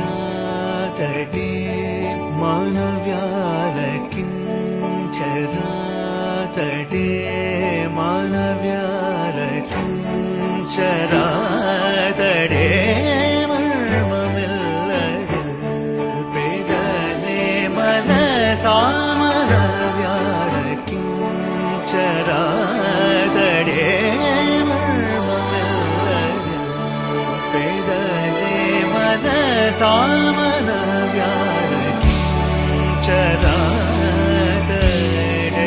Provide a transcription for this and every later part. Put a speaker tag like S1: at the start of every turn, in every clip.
S1: मानव्यालकिञ्चरातटे मानव्यालकिञ्चरातटे मानव्यालकिञ्चरातटे मर्ममिल्लदिल पेदने मनसा मानव्यालकिञ्चरातटे सामनव्यालकिञ्चरातटे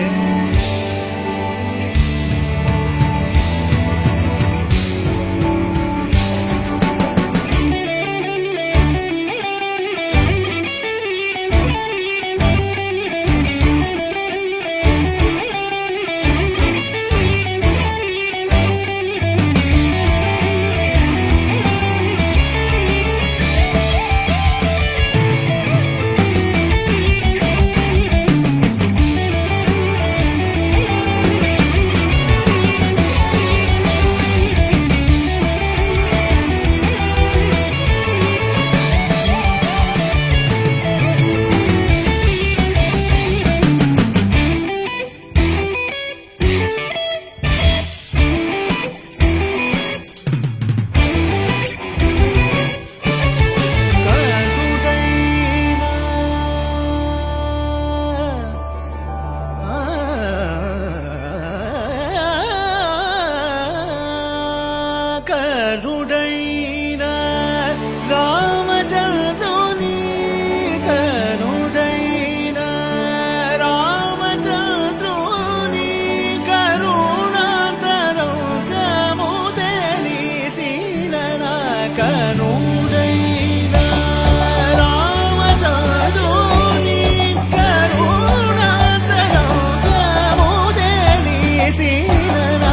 S1: करुडैना रामचन्द्रुनी करुडैना रामचन्द्रुनी करुणातरङ्गमुदलिसीलना करुडैना रामचन्द्रुनी करुणातरङ्गमुदलिसीलना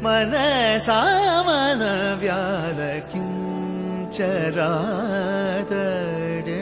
S1: मनसा मानव्यालकिञ्चरातटे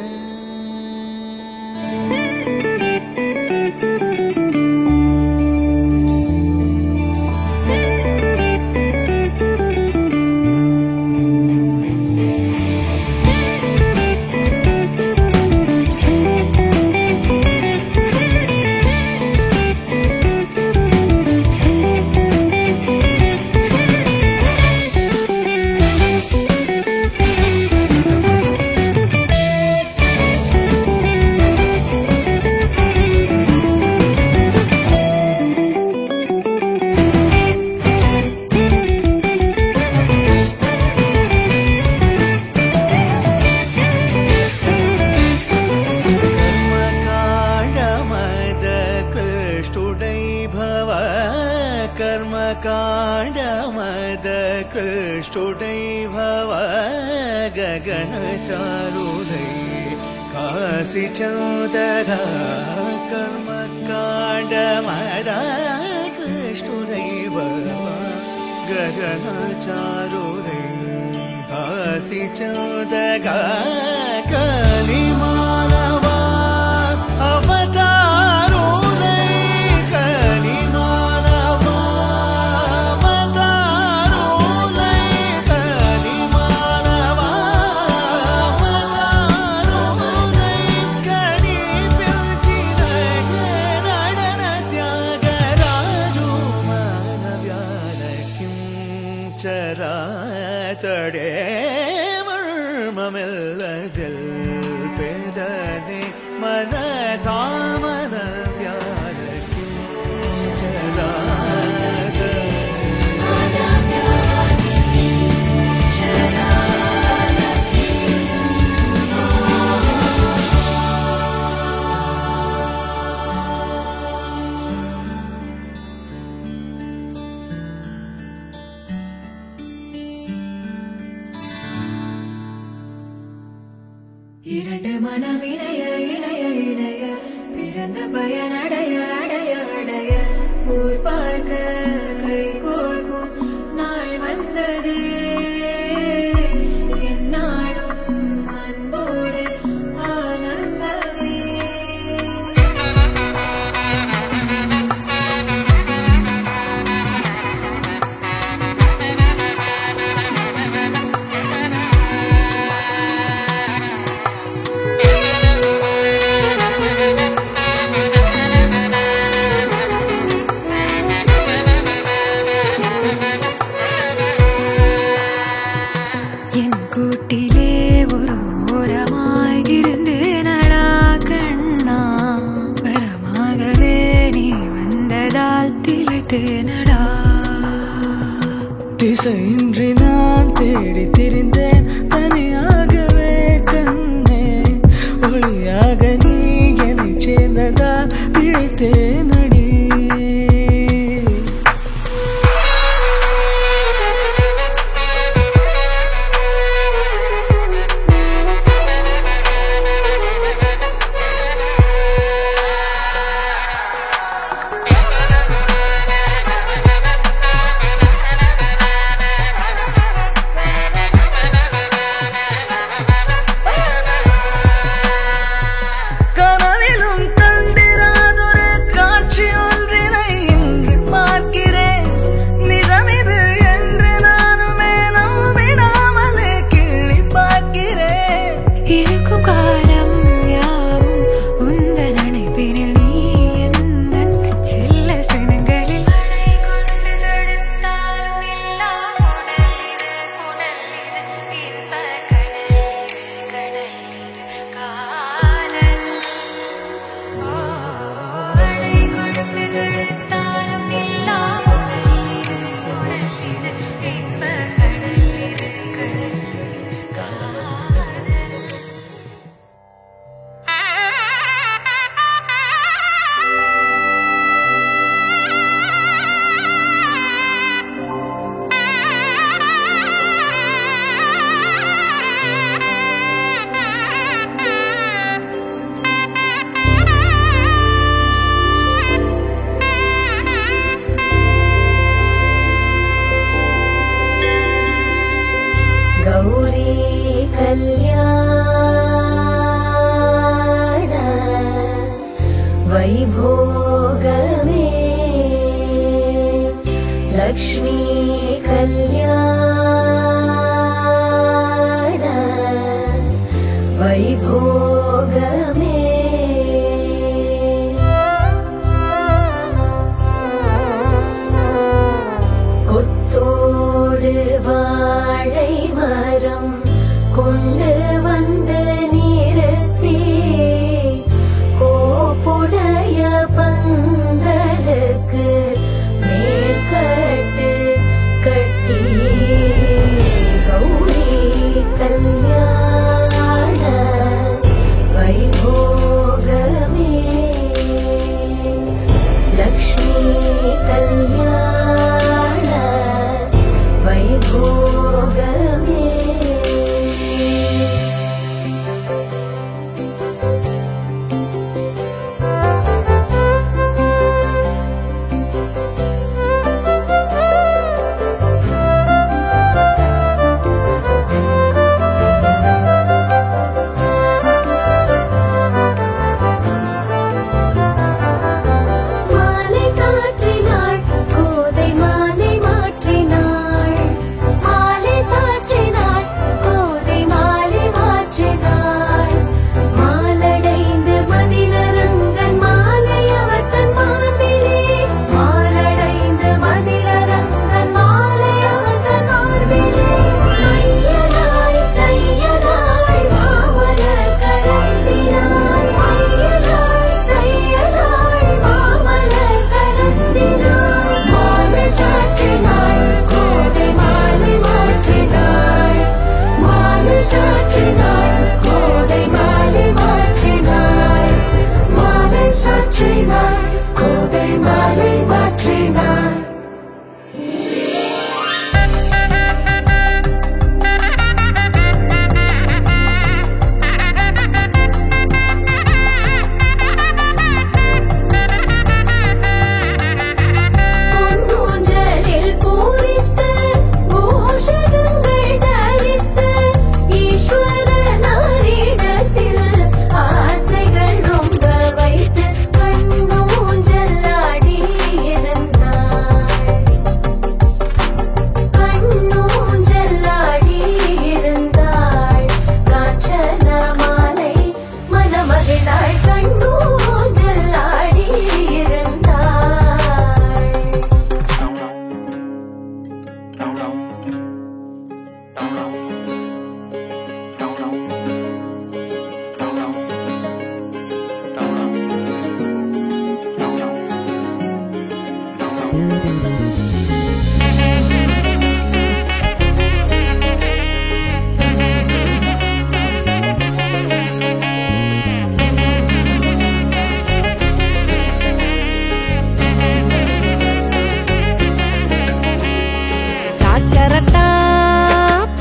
S1: कर्मकाण्डमदकृष्टुडै भव गगनचारुदै काशीचन्दरा कर्मकाण्डमदकृष्टुडै भव गगनचारुदै काशीचन्दरा कलिमानवा चरातटे मर्ममिल्लदिल पेदने मनसा मानव्यालकिञ्चरातटे
S2: இரண்டு மனம் இணைய இணைய இணைய பிறந்த பயனடைய அடைய அடைய திளைத்தேனடா.
S3: திசையின்றி நான் தேடி திரிந்தேன் தனியாகவே கண்ணே. ஒளியாக நீ என்னை சேர்ந்ததா பிழைத்தேனடி. वैभोगमे लक्ष्मी कल्याण वैभोगमे கொத்தோடு வாழை மரம் கொண்டு வந்து நிறுத்தி கோப்புடைய பந்தலுக்கு மேற்கட்டு கட்டி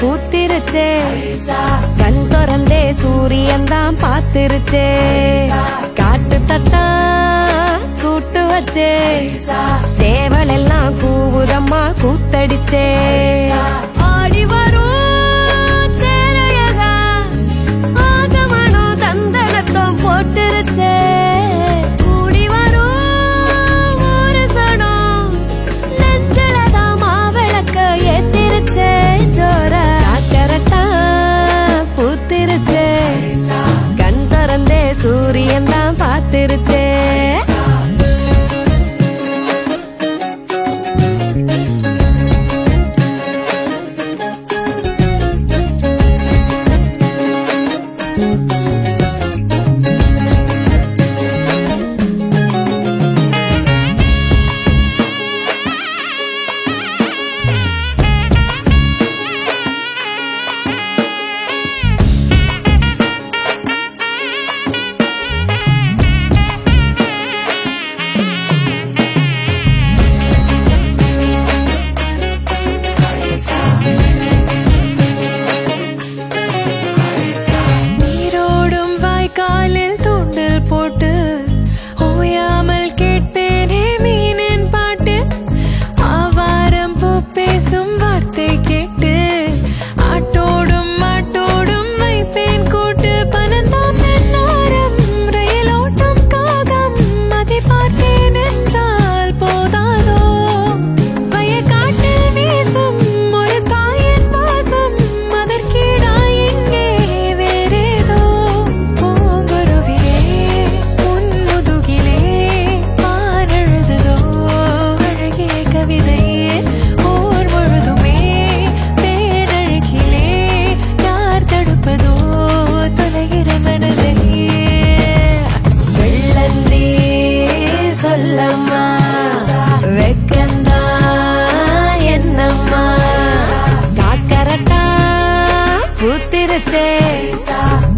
S2: பூத்திருச்சே கண் திறந்தே சூரியன் தான் பாத்திருச்சே காட்டு தட்டா கூட்டு வச்சே சேவல் எல்லாம் கூவுதம்மா கூத்தடிச்சே ஆடி வரும் தேரழகா ஆசமனோ தந்தனத்தம் போட்டுருச்சே கூடி வரும் ஒரு சனம் நெஞ்சலதான் மாவிளக்க ஏத்திருச்சே ஜோர கரட்டா பூத்திருச்சே கண் திறந்தே சூரியன் தான் பாத்திருச்சே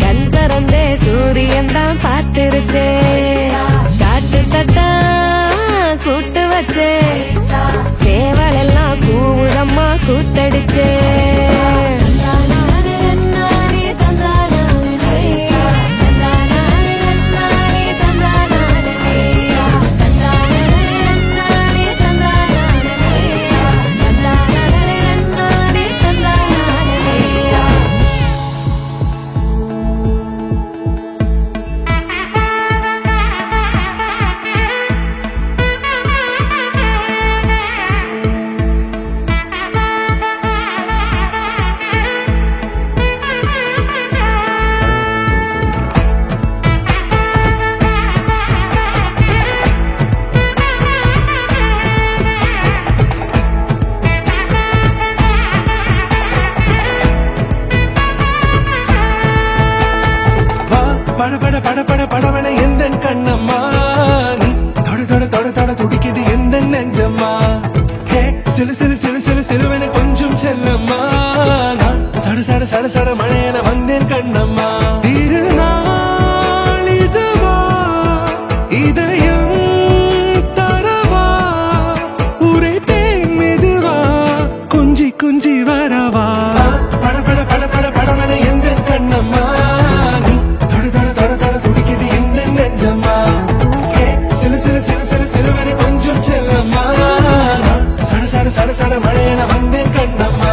S2: கண் திறந்தே சூரியன் தான் பாத்திருச்சே காட்டு தட்டா கூட்டு வச்சே சேவல் எல்லாம் கூவுதம்மா கூத்தடிச்சே
S4: படபட எந்த கண்ணம்மா நீ தொட தொட தொட தொட துடிக்குது எந்த நெஞ்சம்மா ஹே சிலு சிலு சிலு சிலு சிலுவென கொஞ்சம் செல்லம்மா நான் சட சட சட சட மழையென வந்தேன் கண்ணம்மா திருநாள் இதுவா இதயம் தரவா உரைத்தேன் மெதுவா கொஞ்சி கொஞ்சி வரவா படபட படபட படபட எந்த கண்ணம்மா சட சட மழையென வந்தேன் கண்ணம்மா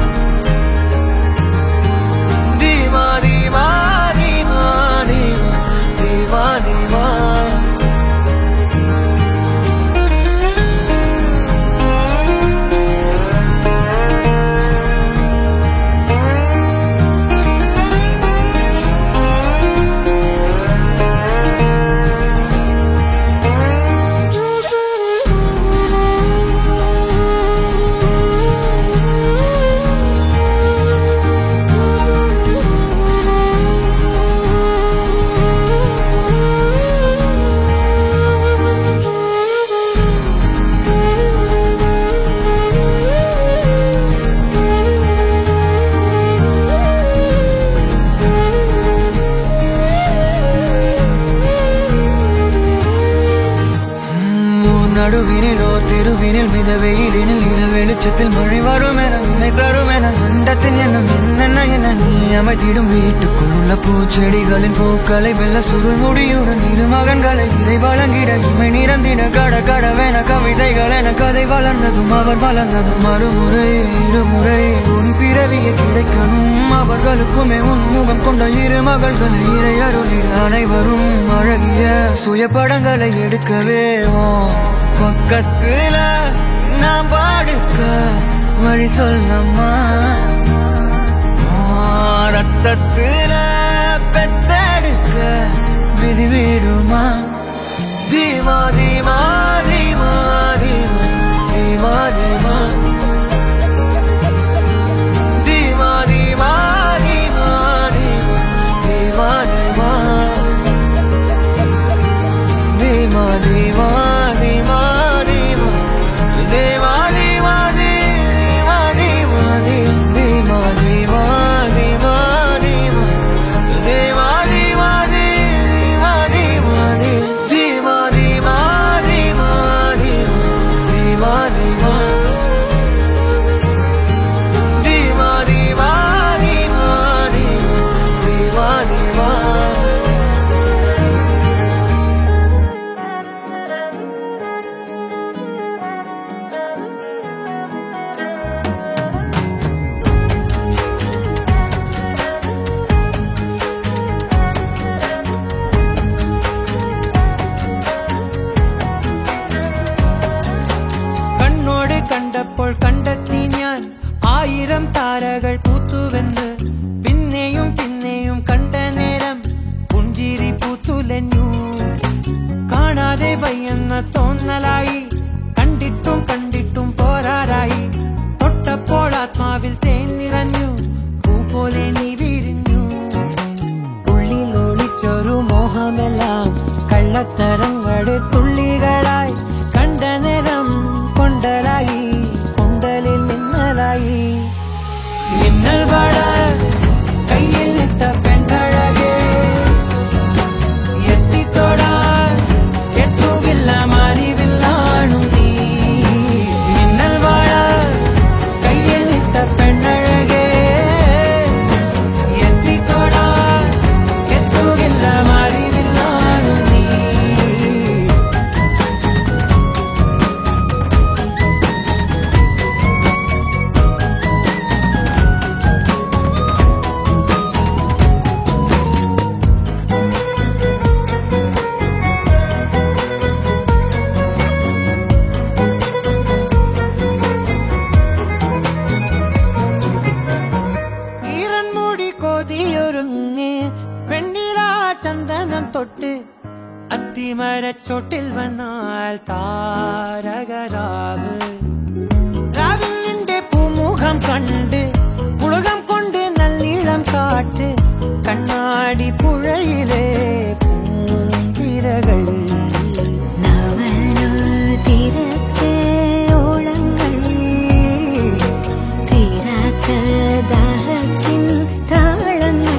S1: இரவினில் மித வெயிலினில் இத வெளிச்சத்தில் மழை வரும் என உன்னை தரும் என அண்டத்தின் எண்ணம் என்னென்ன என நீ அமைத்திடும் வீட்டுக்குள்ள பூச்செடிகளின் பூக்களை வெள்ள சுருள் முடியுடன் இரு மகன்களை இதை வழங்கிட இமை நிறந்திட கட கடவென கவிதைகள் என கதை வளர்ந்ததும் அவர் வளர்ந்ததும் மறுமுறை இருமுறை உன் பிறவியை கிடைக்கணும் அவர்களுக்குமே உன் முகம் கொண்ட இரு மகள்களை இறை அருளிட அனைவரும் அழகிய சுய படங்களை எடுக்கவே பக்கத்துல நான் பாடுக்க வழி சொல்லம்மா ரத்தத்துல பெத்தெடுக்க விதி விடுமா தீமா தீமா தீமா தீமா தீமா தீமா தீமா தீமா தீமா தீமா தீமா தீமா
S5: കണ്ടപ്പോൾ കണ്ടെത്തി ഞാൻ 1000 താരകൾ പൂത്തുവെന്ന് പിന്നെയും പിന്നെയും കണ്ട നേരം പുഞ്ചിരി പൂത്തുലഞ്ഞു കാണാതെ വയ്യെന്ന തോന്നലായി കണ്ടിട്ടും കണ്ടിട്ടും പോരാറായി തൊട്ടപ്പോൾ ആത്മാവിൽ തേൻ നിറഞ്ഞു പൂ പോലെ നീ വിരിഞ്ഞു ഉള്ളിൽ ഒളിച്ചൊരു മോഹമെല്ലാം കള്ളത്തരങ്ങളുടെ തുള്ളികളായി കണ്ട നേരം കൊണ്ടലായി കൊണ്ടലിൽ മിന്നലായി മിന്നൽ വട കയ്യിൽ ഇട്ട പെണ്ണഴകേ എത്തിത്തൊടാൻ എത്തുകില്ല മാറിവില്ലാണു നീ മിന്നൽ വട കയ്യിൽ ഇട്ട പെണ്ണഴകേ എത്തിത്തൊടാൻ എത്തുകില്ല മാറിവില്ലാണു നീ ചന്ദനം തൊട്ട് അത്തിമരച്ചോട്ടിൽ വന്നാൽ താരകരാവ് രാവിൽ നിന്റെ പൂമുഖം കണ്ട് പുളകം കൊണ്ട് നല്ലിളം കാറ്റ് കണ്ണാടി പുഴയിലെ പൂന്തിരകൾ
S3: തീരത്തെ ഓളങ്ങൾ തീരാത്ത ദാഹത്തിൻ താളങ്ങൾ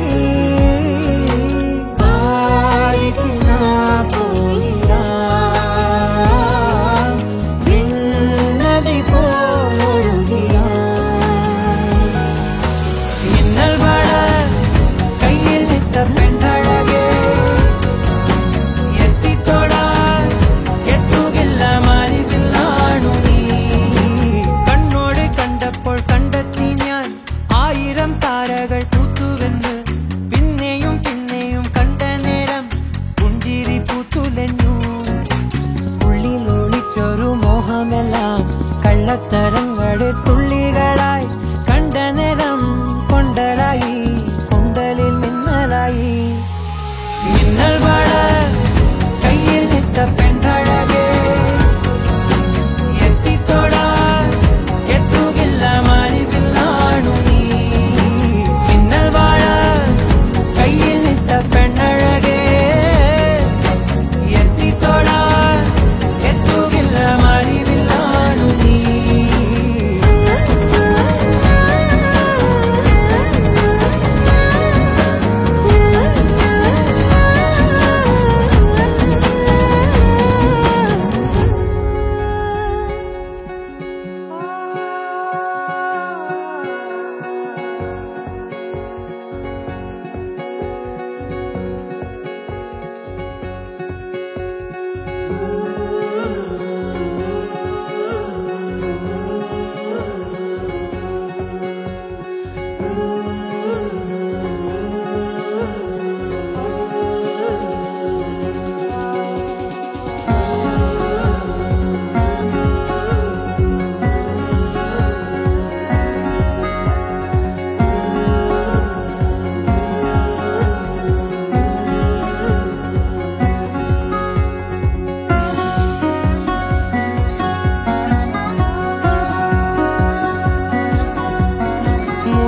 S5: പോയില്ല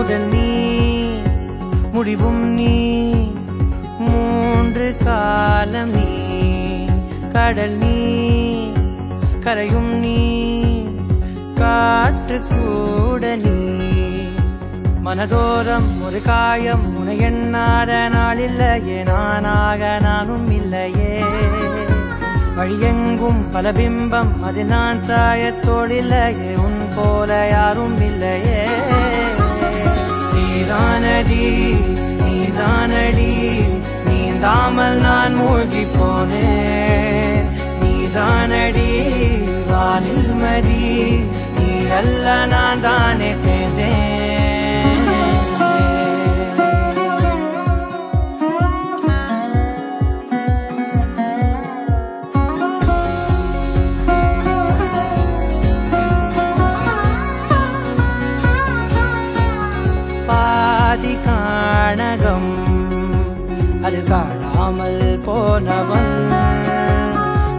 S5: முதல் நீ முடிவும் நீ மூன்று காலம் நீ கடல் நீ கரையும் நீ காற்று கூட நீ மனதோரம் ஒரு காயம் உனை எண்ணாத நாள் இல்லையே நானாக நானும் இல்லையே வழியெங்கும் பல பிம்பம் அது நான் சாயத்தோடில்லையே உன் போல யாரும் இல்லையே நீதானடி நீதானடி நீந்தாமல் நான் மூழ்கி போனேன் நீதானடி வானில் மதி நீ அல்ல நான் தானே தேர்ந்தேன் காணகம் அது காணாமல் போனவன்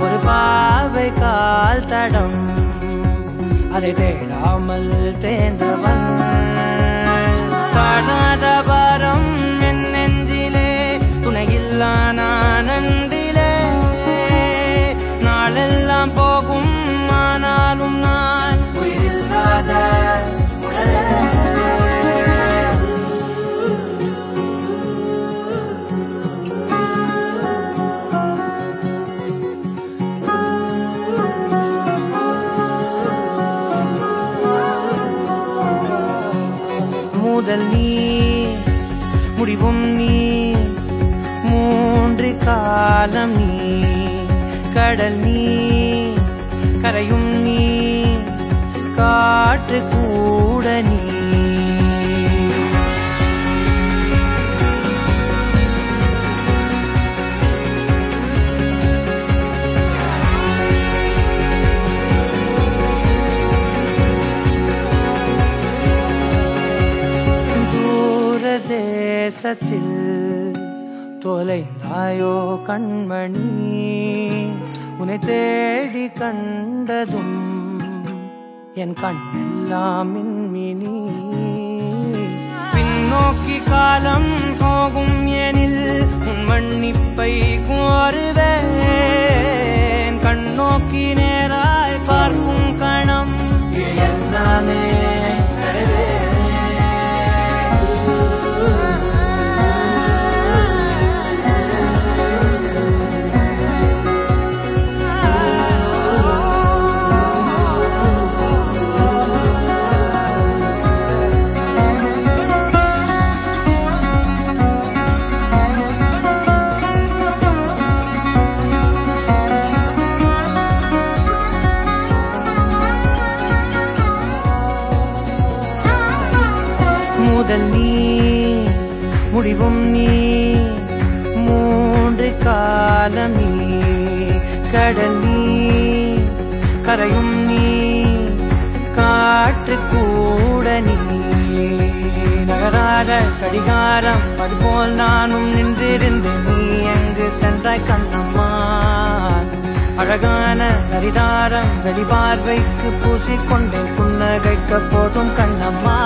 S5: ஒரு பாவை கால் தடம் அதை தேடாமல் தேர்ந்தவன் காணாத பாரம் என் நெஞ்சிலே துணையில்லா நானந்திலே நாளெல்லாம் போகும் ஆனாலும் நான் உயிரில்லாத முதல் நீ முடிவும் நீ மூன்று காலம் நீ கடல் நீ கரையும் நீ காற்று கூட நீ தேசத்தில் தொலைந்தாயோ கண்மணி உன்னை தேடி கண்டதும் என் கண்ணெல்லாம் மின்மினி பின்னோக்கி காலம் போகும் எனில் உன் மன்னிப்பை கோருவேன் கண்ணோக்கி நேராய் பார்க்கும் கணம் எல்லாமே முதல் நீ முடிவும் நீ மூன்று காலம் நீ கடல் நீ கரையும் நீ காற்று கூட நீ நகராத கடிகாரம் அதுபோல் நானும் நின்றிருந்தேன் நீ எங்கு சென்றாய் கண்ணம்மா அழகான நரிதாரம் வெளிபார்வைக்கு பூசிக்கொண்டேன் புன்னகைக்க போதும் கண்ணம்மா